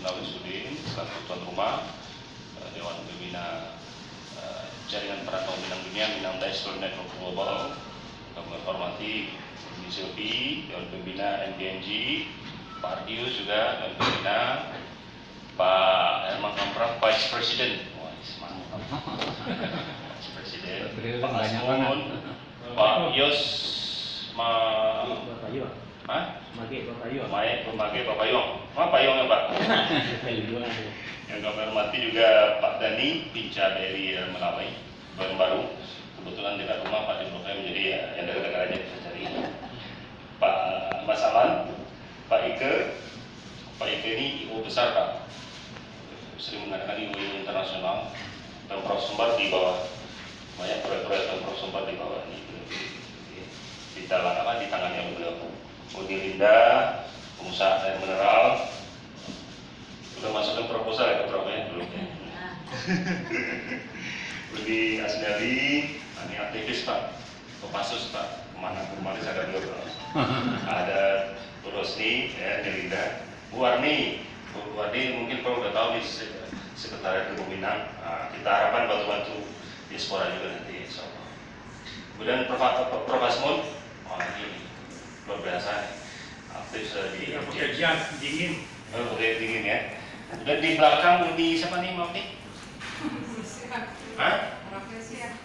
Nawi Sudin selaku tuan rumah Dewan Pembina Jaringan Perantau Minang Dunia Minang Diaspora Network Global. Kami menghormati Komisi Silpi, Dewan Pembina MDNG, Pak Ardius juga Dewan Pembina, Pak Herman Kamprah, Vice President, Vice President, Pak Asmun, Pak Yos, Pembagai Pak Payung. Apa Payung ya Pak? Yang kami hormati juga Pak Dani, Pinca dari Melawai, baru. Kebetulan dekat rumah Pak di Blok M, jadi ya yang dekat-dekat aja bisa cari. Pak Mas Alan, Pak Ike ini IO besar Pak. Sering mengadakan IO internasional. Pemprov Sumbar di bawah, banyak proyek-proyek Pemprov Sumbar di bawah ini. Kita lakukan di tangannya beliau. Udi Linda, pengusaha air mineral, udah masukin proposal ya ke Prof ya belum ya. Udi Asnali, ini aktivis Pak, Kopassus Pak, kemana saya ada ada Bu Rosni, ya, Linda, Bu Warni mungkin kalau udah tahu di Sekretariat Minang. Kita harapkan bantu-bantu diaspora juga nanti, insyaallah. Kemudian Prof Asmun, ini luar biasa aktif di pekerjaan dingin. Pakai dingin ya. Dan di belakang ini siapa nih Maaf nih?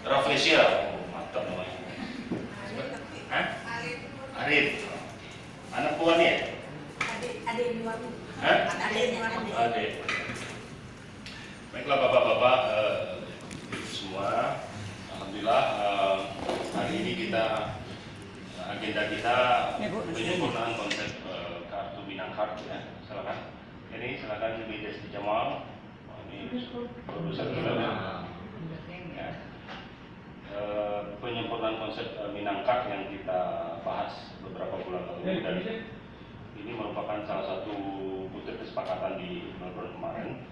Raflesia. Oh, mantap namanya. Arif. Anak buahnya ya? Adik. Baiklah Bapak-bapak semua, alhamdulillah hari ini agenda kita penyempurnaan konsep kartu Minang Card ya. Silakan lebih Desti Jamal. Ini produser kita ya. Penyempurnaan konsep Minang Card yang kita bahas beberapa bulan lalu dan ini merupakan salah satu butir kesepakatan di Melbourne kemarin.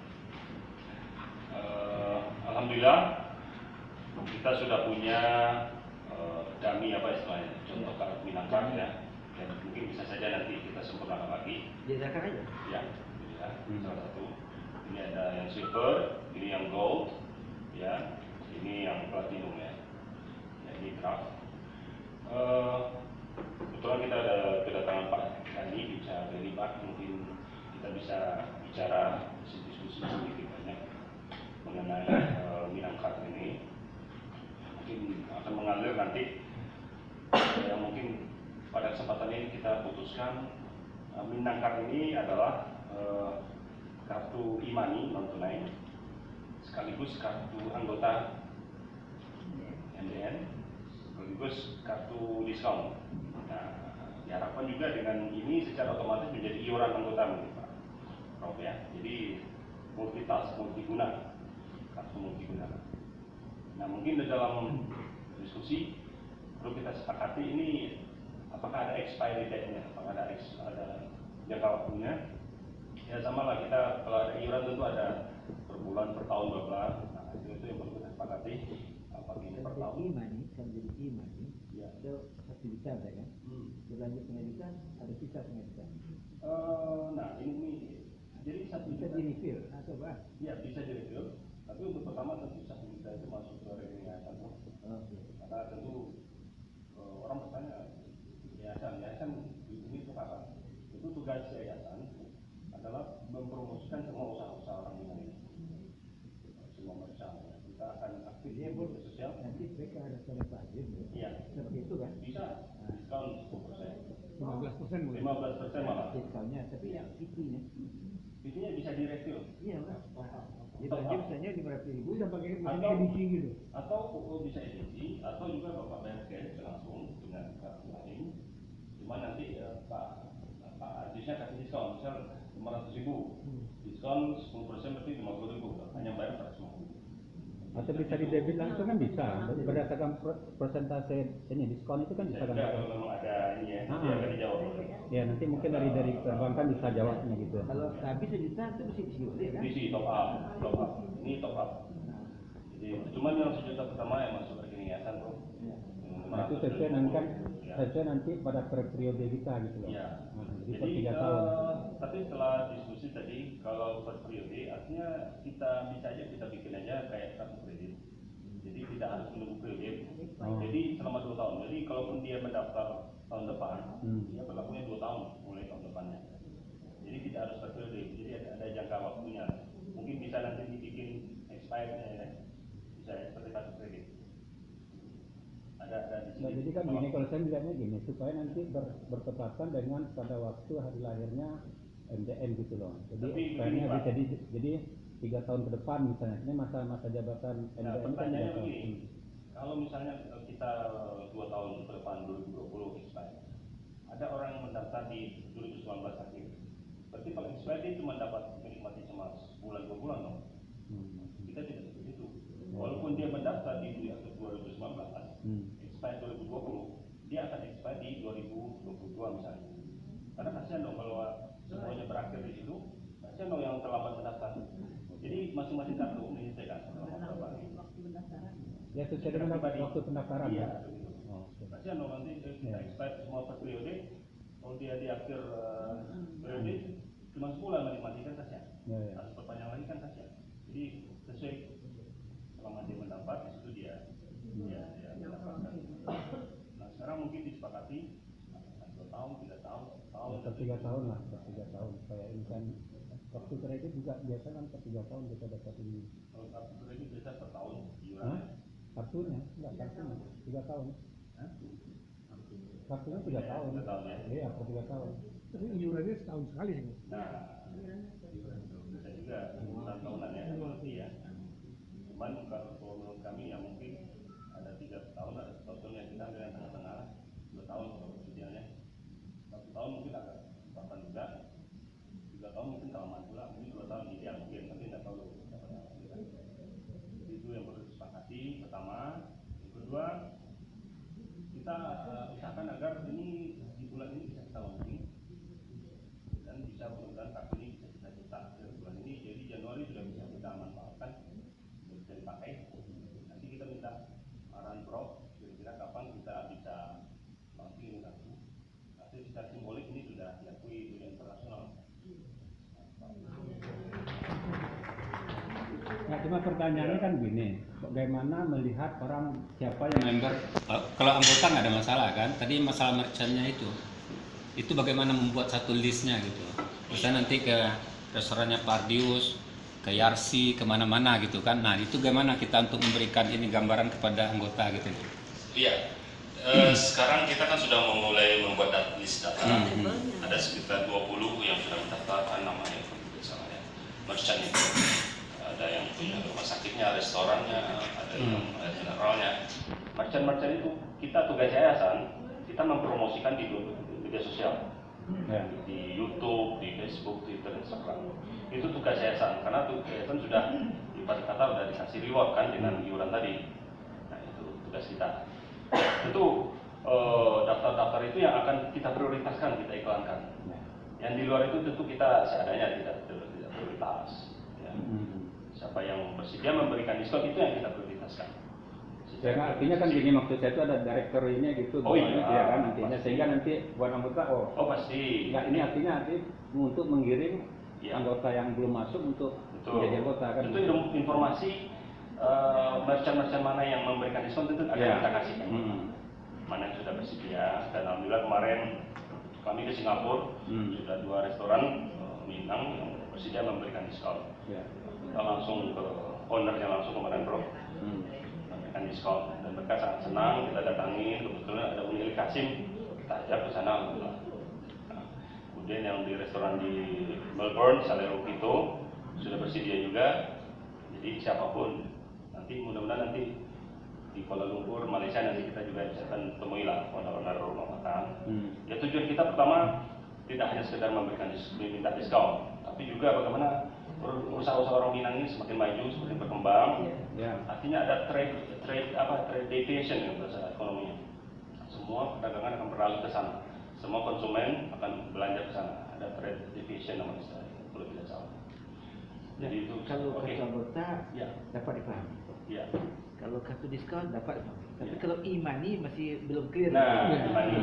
Alhamdulillah kita sudah punya dummy apa istilahnya, contoh kartu Minang Card ya, dan mungkin bisa saja nanti kita sempurnakan lagi. Diadakan aja. Ya, salah satu. Ini ada yang silver, ini yang gold, ya, ini yang platinum ya. Ini draft. Kebetulan kita ada kedatangan Pak Dani, bicara dari Pak, mungkin kita bisa bicara diskusi sedikit banyak mengenai Minang Card ini. Mungkin akan mengalir nanti. Yang mungkin pada kesempatan ini kita putuskan Minang Card ini adalah kartu e-money non tunai sekaligus kartu anggota MDN sekaligus kartu diskon. Nah, diharapkan juga dengan ini secara otomatis menjadi iuran anggota mungkin Pak Prof ya. Jadi multiguna, kartu multiguna. Nah mungkin dalam diskusi perlu kita sepakati ini apakah ada expiry date-nya, apakah ada jangka waktunya. Ya sama lah, kita kalau ada iuran tentu ada per bulan, per tahun, berapa. Nah itu yang perlu kita sepakati. Apakah ini per tahun? E-money, kalau jadi e-money, ya. itu 1 juta kan? Berlanjut 1 juta, ada sisa 1 juta. Nah ini jadi 1 juta bisa di-refill atau apa? Ya bisa di-refill, tapi untuk pertama tentu 1 juta itu masuk ke rekening yayasan. Karena tentu orang bertanya yayasan ini untuk apa? Itu tugas yayasan adalah mempromosikan semua usaha-usaha orang Minang ini, semua merchant. Kita akan aktif di media sosial. Nanti mereka ada tanda pajak. Iya. Seperti itu kan? Bisa diskon 10%. 15% 15% malah. Diskonnya, tapi yang PT-nya bisa di-refill. iya kan? Jadi belanja misalnya 500.000 udah pakai atau edisi gitu. Atau bisa edisi, atau juga Bapak bayar cash langsung dengan kartu lain. Cuma nanti Pak Adisnya kasih diskon, misal 500.000, diskon 10% berarti 50.000, hanya bayar 150.000. Atau bisa di debit langsung kan bisa, berdasarkan persentase ini diskon itu kan bisa kan? Kalau memang ada ini ya, dia akan dijawab. Ya nanti mungkin dari perbankan bisa jawabnya gitu. Kalau habis 1 juta itu mesti diisi kan? Diisi top up. Ini top up. Jadi cuma yang 1 juta pertama yang masuk rekening yayasan bro. Nah, itu sesuai nanti kan sesuai nanti pada periode kita gitu loh. Iya. Jadi per 3 tahun. Tapi setelah diskusi tadi Kalau per periode artinya kita bisa aja kita bikin aja kayak kartu kredit. Jadi tidak harus menunggu periode. Oh. Jadi selama 2 tahun. Jadi kalaupun dia mendaftar tahun depan, dia berlakunya 2 tahun mulai tahun depannya. Jadi tidak harus per periode. Jadi ada jangka waktunya. Mungkin bisa nanti dibikin expirednya ya. Bisa seperti kartu kredit. Ada di sini. Nah, jadi kan gini, kalau saya melihatnya gini, supaya nanti bertepatan dengan pada waktu hari lahirnya MDM gitu loh. Jadi Tapi kayaknya begini, Pak. jadi 3 tahun ke depan misalnya, ini masa jabatan Nah, MDM kan pertanyaannya 3 tahun. begini, kalau misalnya kita 2 tahun ke depan 2020 expired, ada orang yang mendaftar di 2019 akhir, berarti kalau expired dia cuma dapat menikmati cuma sebulan 2 bulan dong. Kita tidak seperti itu. Walaupun dia mendaftar di akhir 2019, expired 2020, dia akan expired di 2022 misalnya. Karena kasihan dong kalau semuanya berakhir di situ, kasihan dong yang terlambat mendaftar. Jadi masing-masing kartu menyelesaikan selama berapa hari. Ya sesuai dengan waktu pendaftaran. Iya, Ya? begitu. Oh, oke. Kasihan dong nanti kita expired semua per periode, kalau dia di akhir periode cuma sebulan menikmati kan kasihan. Ya, ya. Harus perpanjang lagi kan kasihan. Jadi sesuai selama dia mendapat di situ dia mendapatkan. Nah sekarang mungkin disepakati 2 tahun, 3 tahun, 1 tahun. Per 3 tahun lah, per 3 tahun. Kayak ini kan kartu kredit juga biasa kan per 3 tahun kita dapat ini. Kalau kartu kredit biasa per tahun Hah? iurannya. Kartunya? Enggak, kartunya 3 tahun. Hah? Kartunya 3 tahun. 3 tahun ya. Iya, per 3 tahun. Tapi iurannya setahun sekali sih. Nah, bisa juga bulan tahunan ya, berarti ya. Cuman kalau menurut kami ya mungkin ada 3 tahun, ada 1 tahun yang kita ambil yang tengah-tengah, 2 tahun kalau persediaannya. 1 tahun mungkin agak bahkan juga, 3 tahun mungkin kelamaan pula, mungkin 2 tahun ideal mungkin, tapi tidak tahu. Jadi itu yang perlu disepakati pertama. Yang kedua, kita usahakan agar ini di bulan ini bisa kita launching dan bisa mudah-mudahan kartu ini bisa kita cetak dari bulan ini, jadi Januari sudah bisa kita manfaatkan, bisa dipakai. Nanti kita minta arahan Prof kira-kira kapan kita bisa launching ini kartu. Nanti secara simbolik ini sudah diakui dunia internasional. Nah, cuma pertanyaannya kan gini, bagaimana melihat orang siapa yang member? Kalau anggota nggak ada masalah kan? Tadi masalah merchantnya itu bagaimana membuat satu listnya gitu. Misalnya nanti ke restorannya Pardius, ke Yarsi, kemana-mana gitu kan? Nah itu bagaimana kita untuk memberikan ini gambaran kepada anggota gitu? Iya, sekarang kita kan sudah memulai membuat list data. Ada sekitar 20 yang sudah mendaftarkan namanya, misalnya merchant itu. Ada yang punya rumah sakitnya, restorannya, ada yang generalnya. Merchant-merchant itu kita tugas yayasan, kita mempromosikan di media sosial, di YouTube, di Facebook, Twitter, Instagram. Itu tugas yayasan, karena yayasan sudah ibarat kata sudah dikasih reward kan dengan iuran tadi. Nah itu tugas kita. Tentu daftar-daftar itu yang akan kita prioritaskan, kita iklankan. Yang di luar itu tentu kita seadanya tidak prioritas. Ya. Siapa yang bersedia memberikan diskon itu yang kita prioritaskan. Ya, artinya kan gini, maksud saya itu ada direktur ini gitu, Oh iya, ya kan nantinya, pasti. sehingga nanti buat anggota Pasti. Nah, ini artinya untuk menggiring Ya. anggota yang belum masuk untuk Betul. menjadi anggota kan. Tentu informasi merchant-merchant mana yang memberikan diskon itu akan kita kasihkan. Mana yang sudah bersedia, dan alhamdulillah kemarin kami ke Singapura sudah 2 restoran Minang yang bersedia memberikan diskon. Ya. Kita langsung ke ownernya langsung kemarin Bro, memberikan diskon, dan mereka sangat senang. Kita datangi, kebetulan ada Uni Kasim, kita ajak ke sana alhamdulillah. Nah, kemudian yang di restoran di Melbourne, Salero Pito sudah bersedia juga. Jadi siapapun nanti mudah-mudahan nanti di Kuala Lumpur, Malaysia nanti kita juga bisa akan temui lah owner-owner rumah makan. Ya tujuan kita pertama tidak hanya sekedar memberikan minta diskon, tapi juga bagaimana usaha-usaha orang Minang ini semakin maju, semakin berkembang. Ya. Artinya ada trade deviation yang bahasa ekonominya. Semua perdagangan akan beralih ke sana. Semua konsumen akan belanja ke sana. Ada trade deviation namanya kalau tidak salah. Jadi itu Kalau oke. kartu anggota Ya. dapat dipahami. Ya. Kalau kartu diskon dapat dipahami. Tapi Ya. kalau e-money masih belum clear. Nah, Ya. e-money.